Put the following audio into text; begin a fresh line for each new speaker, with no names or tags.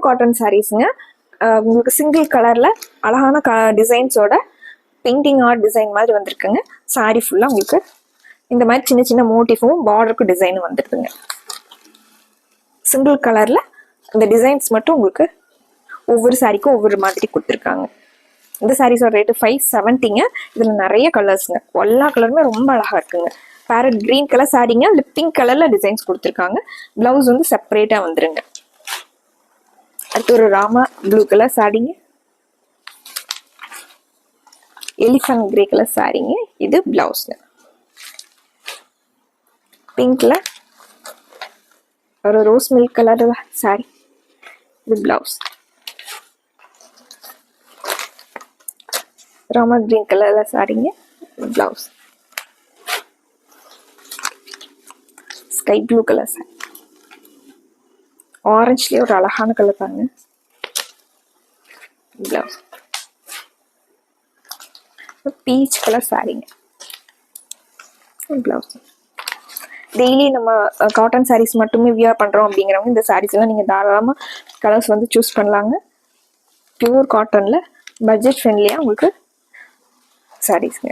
Pure cotton சாரீஸுங்க. உங்களுக்கு single கலரில் அழகான டிசைன்ஸோட பெயிண்டிங் ஆர்ட் டிசைன் மாதிரி வந்திருக்குங்க. சாரீ ஃபுல்லாக உங்களுக்கு இந்த மாதிரி சின்ன சின்ன மோட்டிஃபும் பார்டருக்கு டிசைனும் வந்துருக்குங்க. சிங்கிள் கலரில் இந்த டிசைன்ஸ் மட்டும் உங்களுக்கு ஒவ்வொரு சாரீக்கும் ஒவ்வொரு மாதிரி கொடுத்துருக்காங்க. இந்த சாரீஸோட ரேட்டு 570ங்க. இதில் நிறைய கலர்ஸுங்க, எல்லா கலருமே ரொம்ப அழகாக இருக்குங்க. பேரட் கிரீன் கலர் சாரீங்க, லிப்பிங் கலரில் டிசைன்ஸ் கொடுத்துருக்காங்க. ப்ளவுஸ் வந்து செப்பரேட்டாக வந்துருங்க. அடுத்து ஒரு ராமா ப்ளூ கலர் சாரீங்க, எலிஃபண்ட் கிரே கலர் சாரீங்க. இது பிளவுஸ்ங்க. பிங்க்ல ஒரு ரோஸ் மில்க் கலர் சாரீ, இது பிளவுஸ். ராமா கிரீன் கலர்ல சாரீங்க, blouse. Sky blue colour sari, ஆரஞ்சுலயே ஒரு அழகான கலர் பாருங்க, பிளவுஸ். பீச் கலர் சாரீங்க, பிளவுஸ். டெய்லி நம்ம காட்டன் சாரீஸ் மட்டுமே வியர் பண்றோம் அப்படிங்கிறவங்க இந்த சாரீஸ் எல்லாம் நீங்க தாராளமா கலர்ஸ் வந்து சூஸ் பண்ணலாங்க. பியூர் காட்டன்ல பட்ஜெட் ஃப்ரெண்ட்லியா உங்களுக்கு சாரீஸ்ங்க.